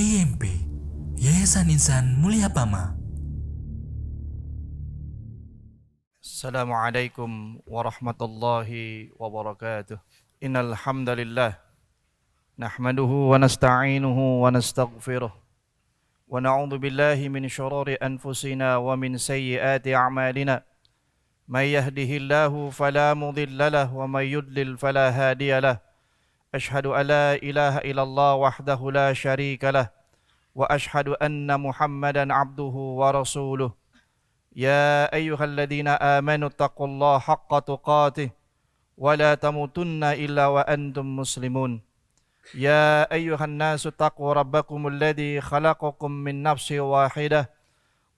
YIMP, Yayasan Insan Mulia Pama. Assalamualaikum warahmatullahi wabarakatuh. Innal hamdalillah nahmaduhu wa nasta'inuhu wa nastaghfiruh wa na'udzu billahi min shururi anfusina wa min sayyiati a'malina. May yahdihillahu fala mudilla lahu wa may yudlil fala hadiya lahu. Ashhadu an la ilaha illallah wahdahu la syarika lah wa ashhadu anna Muhammadan abduhu wa rasuluh. يا أيها الذين آمنوا اتقوا الله حق تقاته ولا تموتن إلا وأنتم مسلمون يا أيها الناس اتقوا ربكم الذي خلقكم من نفس واحدة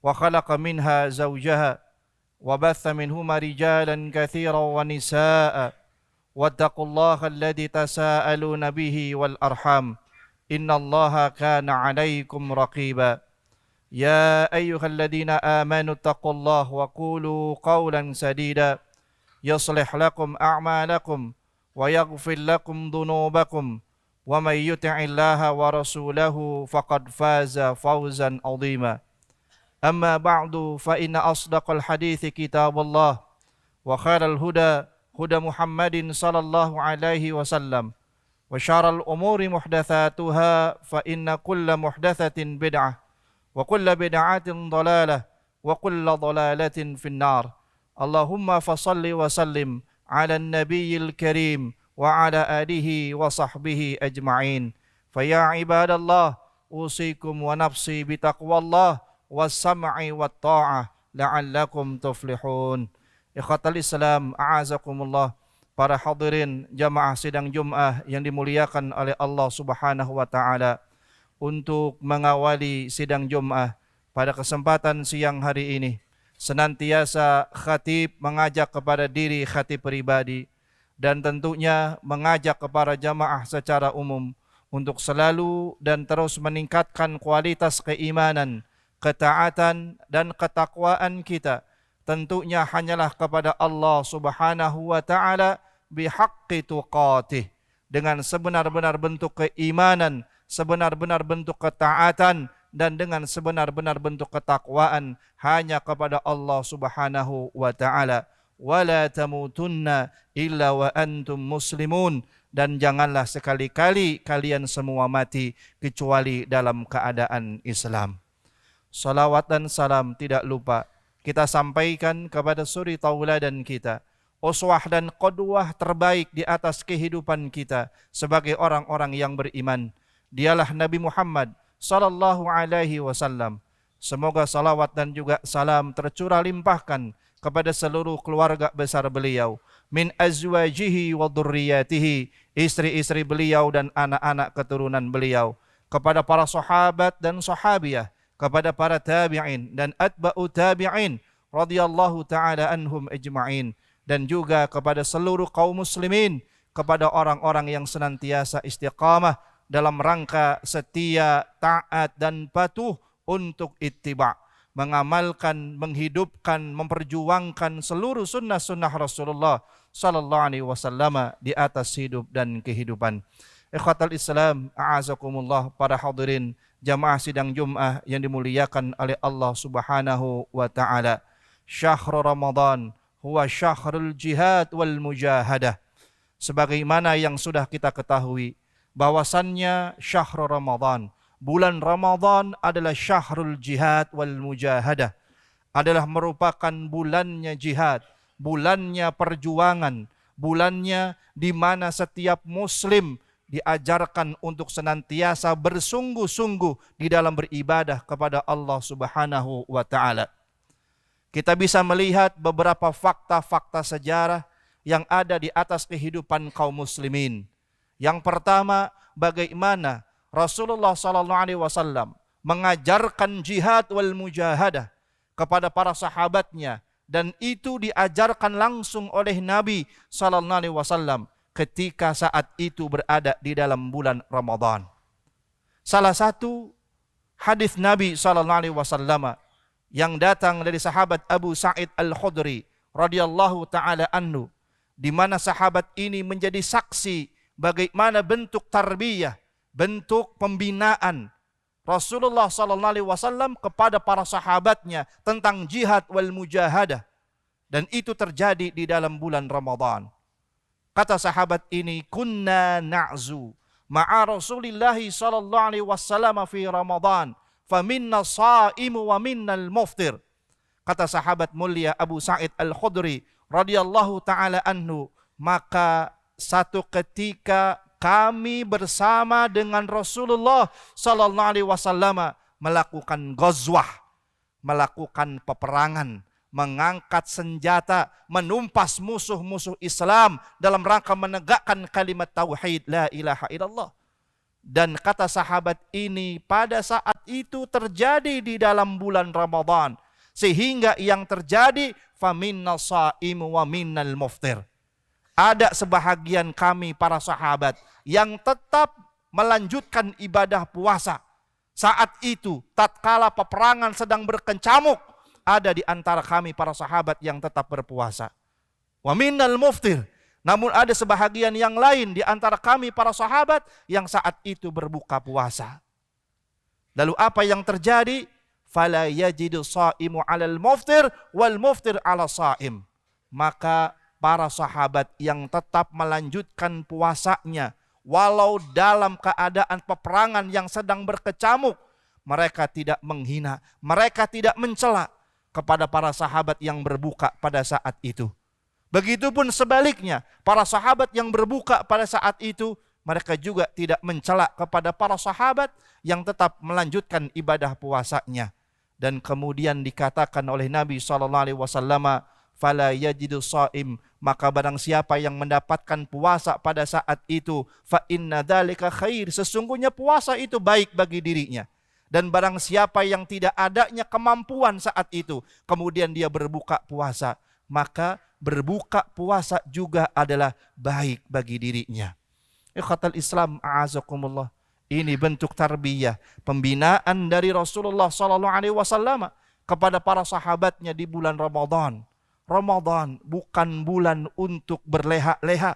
وخلق منها زوجها وبث منهما رجالا كثيرا ونساء واتقوا الله الذي تساءلون به والأرحام إن الله كان عليكم رقيبا يا أيها الذين آمنوا اتقوا الله وقولوا قولا سديدا يصلح لكم أعمالكم ويغفر لكم ذنوبكم ومن يطع الله ورسوله فقد فاز فوزا عظيما أما بعد فإن أصدق الحديث كتاب الله وخير الهدى هدى محمد صلى الله عليه وسلم وشر الأمور محدثاتها فإن كل محدثة بدعة وكل بدعة ضلالة وكل ضلالة في النار اللهم فصل وسلم على النبي الكريم وعلى آله وصحبه أجمعين فيا عباد الله أوصيكم ونفسي بتقوى الله والسمع والطاعة لعلكم تفلحون. Ikhwatal Islam, a'azakumullah. Para hadirin jamaah sidang Jum'ah yang dimuliakan oleh Allah Subhanahu wa taala. Untuk mengawali sidang Jum'ah pada kesempatan siang hari ini, senantiasa khatib mengajak kepada diri khatib pribadi dan tentunya mengajak kepada jamaah secara umum untuk selalu dan terus meningkatkan kualitas keimanan, ketaatan dan ketakwaan kita. Tentunya hanyalah kepada Allah Subhanahu wa taala bihaqqi tuqatih, dengan sebenar-benar bentuk keimanan, sebenar-benar bentuk ketaatan dan dengan sebenar-benar bentuk ketakwaan hanya kepada Allah Subhanahu wa taala. Wala tamutunna illa wa antum muslimun, dan janganlah sekali-kali kalian semua mati kecuali dalam keadaan Islam. Salawat dan salam tidak lupa kita sampaikan kepada suri tauladan kita, uswah dan qudwah terbaik di atas kehidupan kita sebagai orang-orang yang beriman. Dialah Nabi Muhammad sallallahu alaihi wasallam. Semoga salawat dan juga salam tercurah limpahkan kepada seluruh keluarga besar beliau, min azwajihi wa dzurriyyatihi, istri-istri beliau dan anak-anak keturunan beliau, kepada para sahabat dan sahabiah, kepada para tabi'in dan atba'u tabi'in radhiyallahu taala anhum ajma'in, dan juga kepada seluruh kaum muslimin, kepada orang-orang yang senantiasa istiqamah dalam rangka setia, taat dan patuh untuk ittiba', mengamalkan, menghidupkan, memperjuangkan seluruh sunnah-sunnah Rasulullah sallallahu alaihi wasallam di atas hidup dan kehidupan. Ikhwatal Islam, a'azakumullah, para hadirin jamaah sidang Jum'ah yang dimuliakan oleh Allah Subhanahu wa taala. Syahrul Ramadan huwa syahrul jihad wal mujahadah. Sebagaimana yang sudah kita ketahui bahwasannya syahrul Ramadan, bulan Ramadan adalah syahrul jihad wal mujahadah, adalah merupakan bulannya jihad, bulannya perjuangan, bulannya di mana setiap muslim diajarkan untuk senantiasa bersungguh-sungguh di dalam beribadah kepada Allah Subhanahu wa taala. Kita bisa melihat beberapa fakta-fakta sejarah yang ada di atas kehidupan kaum muslimin. Yang pertama, bagaimana Rasulullah SAW mengajarkan jihad wal mujahadah kepada para sahabatnya, dan itu diajarkan langsung oleh Nabi SAW ketika saat itu berada di dalam bulan Ramadan. Salah satu hadis Nabi SAW yang datang dari sahabat Abu Sa'id Al-Khudri radhiyallahu taala anhu, di mana sahabat ini menjadi saksi bagaimana bentuk tarbiyah, bentuk pembinaan Rasulullah sallallahu alaihi wasallam kepada para sahabatnya tentang jihad wal mujahadah, dan itu terjadi di dalam bulan Ramadan. Kata sahabat ini, kunna na'zu ma'a Rasulillah sallallahu alaihi wasallam fi Ramadan, faminna shaimu wa minnal muftir. Kata sahabat mulia Abu Sa'id Al-Khudri radhiyallahu taala anhu, maka satu ketika kami bersama dengan Rasulullah sallallahu alaihi wasallam melakukan ghazwah, melakukan peperangan, mengangkat senjata, menumpas musuh-musuh Islam dalam rangka menegakkan kalimat tauhid la ilaha illallah. Dan kata sahabat ini, pada saat itu terjadi di dalam bulan Ramadan, sehingga yang terjadi faminna shaimu wa minnal muftir. Ada sebahagian kami para sahabat yang tetap melanjutkan ibadah puasa. Saat itu, tatkala peperangan sedang berkecamuk, ada di antara kami para sahabat yang tetap berpuasa. Wa minnal muftir. Namun ada sebahagian yang lain di antara kami para sahabat yang saat itu berbuka puasa. Lalu apa yang terjadi? Fala yajidu shaimu 'alal muftir wal muftir 'ala shaim. Maka para sahabat yang tetap melanjutkan puasanya walau dalam keadaan peperangan yang sedang berkecamuk, mereka tidak menghina, mereka tidak mencela kepada para sahabat yang berbuka pada saat itu. Begitupun sebaliknya, para sahabat yang berbuka pada saat itu, mereka juga tidak mencela kepada para sahabat yang tetap melanjutkan ibadah puasanya. Dan kemudian dikatakan oleh Nabi SAW, fala yajidu shaim, maka barang siapa yang mendapatkan puasa pada saat itu, fa inna dzalika khair, sesungguhnya puasa itu baik bagi dirinya. Dan barang siapa yang tidak adanya kemampuan saat itu, kemudian dia berbuka puasa, maka berbuka puasa juga adalah baik bagi dirinya. Ikhwatal Islam a'azakumullah. Ini bentuk tarbiyah, pembinaan dari Rasulullah SAW kepada para sahabatnya di bulan Ramadan. Ramadan bukan bulan untuk berleha-leha.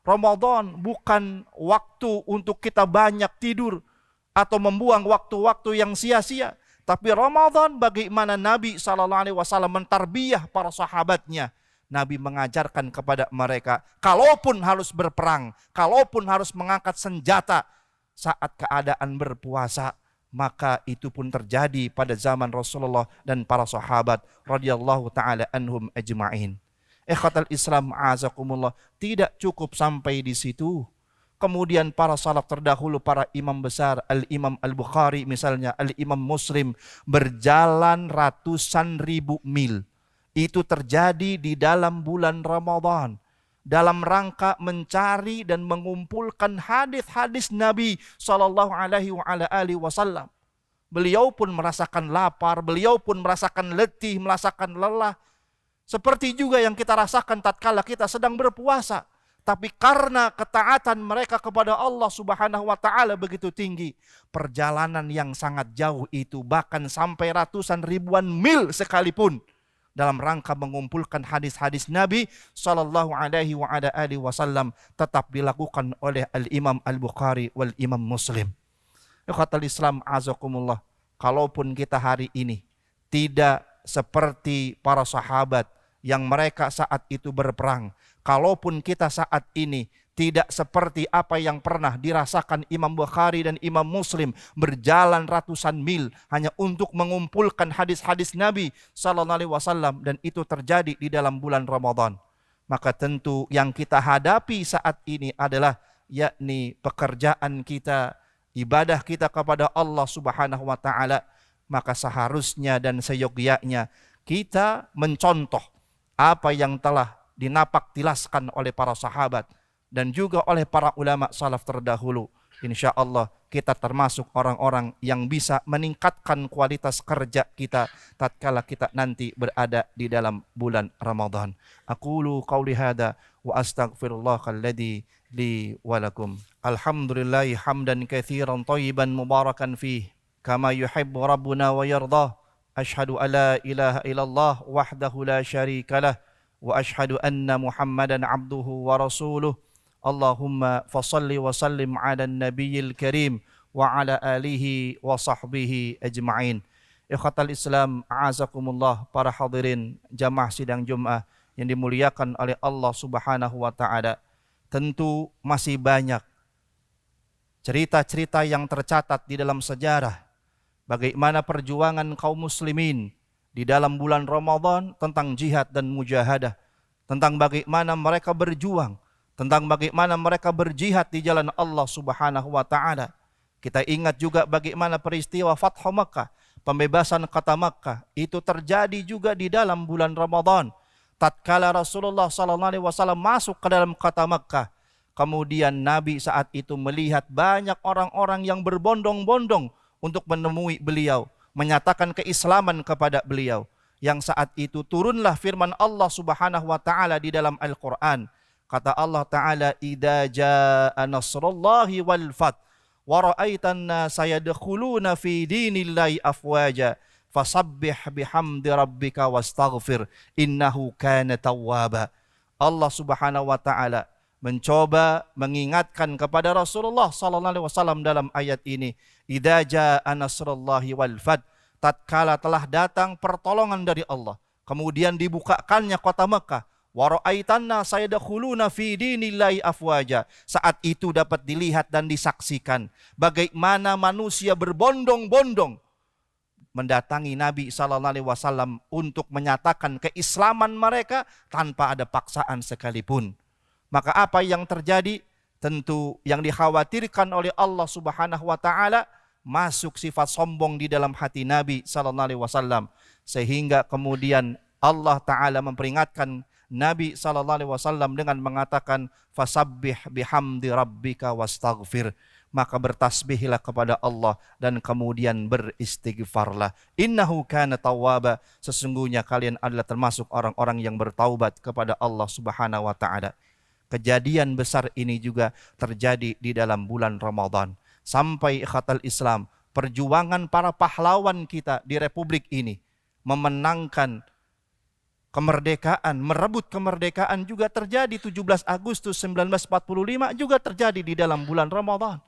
Ramadan bukan waktu untuk kita banyak tidur atau membuang waktu-waktu yang sia-sia. Tapi Ramadan bagaimana Nabi SAW mentarbiyah para sahabatnya. Nabi mengajarkan kepada mereka, kalaupun harus berperang, kalaupun harus mengangkat senjata saat keadaan berpuasa, maka itu pun terjadi pada zaman Rasulullah dan para sahabat radhiyallahu taala anhum ajma'in. Ikhwatal Islam azakumullah, tidak cukup sampai di situ. Kemudian para salaf terdahulu, para imam besar, Al-Imam Al-Bukhari misalnya, Al-Imam Muslim, berjalan ratusan ribu mil. Itu terjadi di dalam bulan Ramadan, dalam rangka mencari dan mengumpulkan hadis-hadis Nabi sallallahu alaihi wasallam. Beliau pun merasakan lapar, beliau pun merasakan letih, merasakan lelah. Seperti juga yang kita rasakan tatkala kita sedang berpuasa. Tapi karena ketaatan mereka kepada Allah Subhanahu wa taala begitu tinggi, perjalanan yang sangat jauh itu bahkan sampai ratusan ribuan mil sekalipun, dalam rangka mengumpulkan hadis-hadis Nabi sallallahu alaihi wasallam tetap dilakukan oleh Al-Imam Al-Bukhari wal Imam Muslim. Ikhwatal Islam azakumullah, kalaupun kita hari ini tidak seperti para sahabat yang mereka saat itu berperang, kalaupun kita saat ini tidak seperti apa yang pernah dirasakan Imam Bukhari dan Imam Muslim, berjalan ratusan mil hanya untuk mengumpulkan hadis-hadis Nabi sallallahu alaihi wasallam, dan itu terjadi di dalam bulan Ramadan, maka tentu yang kita hadapi saat ini adalah yakni pekerjaan kita, ibadah kita kepada Allah Subhanahu wa taala. Maka seharusnya dan seyogyanya kita mencontoh apa yang telah dinapak tilaskan oleh para sahabat dan juga oleh para ulama salaf terdahulu. Insya Allah kita termasuk orang-orang yang bisa meningkatkan kualitas kerja kita tatkala kita nanti berada di dalam bulan Ramadan. Aqulu qauli hada wa astaghfirullahal-ladzi li wa lakum. Alhamdulillahi hamdan katsiran thayyiban mubarakan fih kama yuhibbu rabbuna wa yardah. Asyhadu alla ilaha illallah wahdahu la syarikalah wa asyhadu anna Muhammadan abduhu wa rasuluh. Allahumma fasalli wa sallim ala nabiyil karim wa ala alihi wa sahbihi ajma'in. Ikhwatal Islam, a'azakumullah, para hadirin jamaah sidang Jumat yang dimuliakan oleh Allah Subhanahu wa taala. Tentu masih banyak cerita-cerita yang tercatat di dalam sejarah bagaimana perjuangan kaum muslimin di dalam bulan Ramadan tentang jihad dan mujahadah, tentang bagaimana mereka berjuang, tentang bagaimana mereka berjihad di jalan Allah Subhanahu wa taala. Kita ingat juga bagaimana peristiwa Fathu Makkah, pembebasan kota Makkah, itu terjadi juga di dalam bulan Ramadan. Tatkala Rasulullah SAW masuk ke dalam kota Makkah, kemudian Nabi saat itu melihat banyak orang-orang yang berbondong-bondong untuk menemui beliau, menyatakan keislaman kepada beliau. Yang saat itu turunlah firman Allah Subhanahu wa taala di dalam Al-Qur'an. Kata Allah taala, "Idza jaa nasrullahi wal fath wa ra'aitan nasa yadkhuluna fi dinillahi afwaja fasabbih bihamdi rabbika wastaghfir innahu kana tawwaba." Allah Subhanahu wa taala mencoba mengingatkan kepada Rasulullah sallallahu alaihi wasallam dalam ayat ini, "Idza jaa nasrullahi wal fath," tatkala telah datang pertolongan dari Allah, kemudian dibukakannya kota Mekah, wa ra'aitanna sayadkhuluna fi dinillahi afwaja. Saat itu dapat dilihat dan disaksikan bagaimana manusia berbondong-bondong mendatangi Nabi sallallahu alaihi wasallam untuk menyatakan keislaman mereka tanpa ada paksaan sekalipun. Maka apa yang terjadi? Tentu yang dikhawatirkan oleh Allah Subhanahu wa taala, masuk sifat sombong di dalam hati Nabi sallallahu alaihi wasallam, sehingga kemudian Allah taala memperingatkan Nabi sallallahu alaihi wasallam dengan mengatakan, fasabbih bihamdi rabbika wastaghfir, maka bertasbihlah kepada Allah dan kemudian beristighfarlah, innahu kana tawwaba, sesungguhnya kalian adalah termasuk orang-orang yang bertaubat kepada Allah Subhanahu wa taala. Kejadian besar ini juga terjadi di dalam bulan Ramadan. Sampai ikhwatal Islam, perjuangan para pahlawan kita di Republik ini memenangkan kemerdekaan, merebut kemerdekaan juga terjadi 17 Agustus 1945 juga terjadi di dalam bulan Ramadan.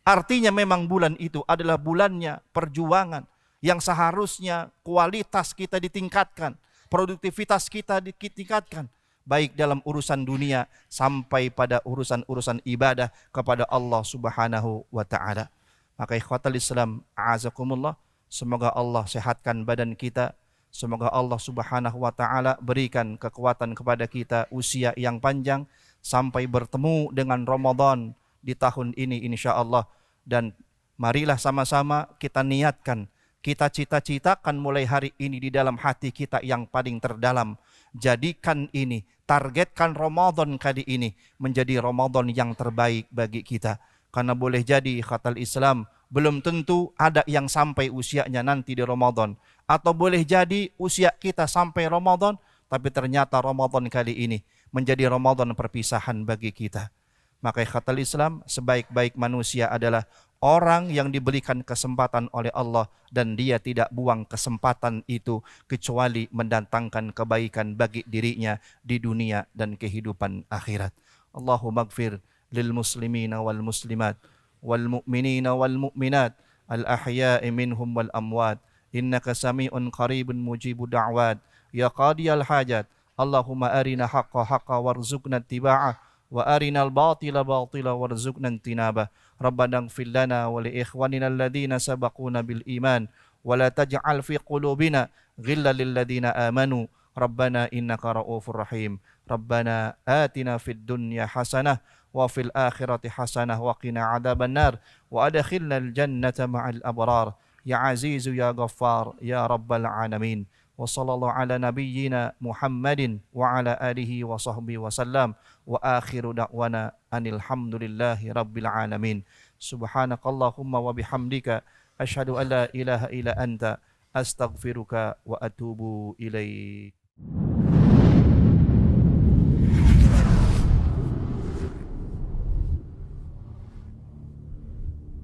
Artinya memang bulan itu adalah bulannya perjuangan yang seharusnya kualitas kita ditingkatkan, produktivitas kita ditingkatkan, baik dalam urusan dunia sampai pada urusan-urusan ibadah kepada Allah Subhanahu wa taala. Maka ikhwatal Islam, a'azakumullah, semoga Allah sehatkan badan kita, semoga Allah Subhanahu wa taala berikan kekuatan kepada kita, usia yang panjang sampai bertemu dengan Ramadan di tahun ini insyaallah. Dan marilah sama-sama kita niatkan, kita cita-citakan mulai hari ini di dalam hati kita yang paling terdalam, jadikan ini, targetkan Ramadan kali ini menjadi Ramadan yang terbaik bagi kita. Karena boleh jadi khatal Islam, belum tentu ada yang sampai usianya nanti di Ramadan. Atau boleh jadi usia kita sampai Ramadan, tapi ternyata Ramadan kali ini menjadi Ramadan perpisahan bagi kita. Maka khatal Islam, sebaik-baik manusia adalah orang yang diberikan kesempatan oleh Allah dan dia tidak buang kesempatan itu kecuali mendatangkan kebaikan bagi dirinya di dunia dan kehidupan akhirat. Allahumma ighfir lil muslimina wal muslimat wal mu'minina wal mu'minat al ahya'i minhum wal amwat innaka sami'un qaribun mujibud da'wat ya qadiyal hajat. Allahumma arina haqqa haqqa warzuqna ittiba'ah wa arinal batila batila warzuqna ijtinabah. Rabbana ighfir lana wa li ikhwanina alladhina sabaquna bil iman wa la taj'al fi qulubina ghillan lil ladzina amanu Rabbana innaka ra'ufur rahim. Rabbana atina fid dunya hasanah wa fil akhirati hasanah wa qina adzaban nar wa adkhilnal jannata ma'al abrar ya azizu ya ghaffar ya rabbal alamin. Wa sallallahu ala nabiyyina Muhammadin wa ala alihi wa sahbihi wa sallam wa akhiru da'wana anil hamdulillahi rabbil alamin. Subhanakallahumma wa bihamdika asyhadu an la ilaha illa anta astaghfiruka wa atubu ilaik.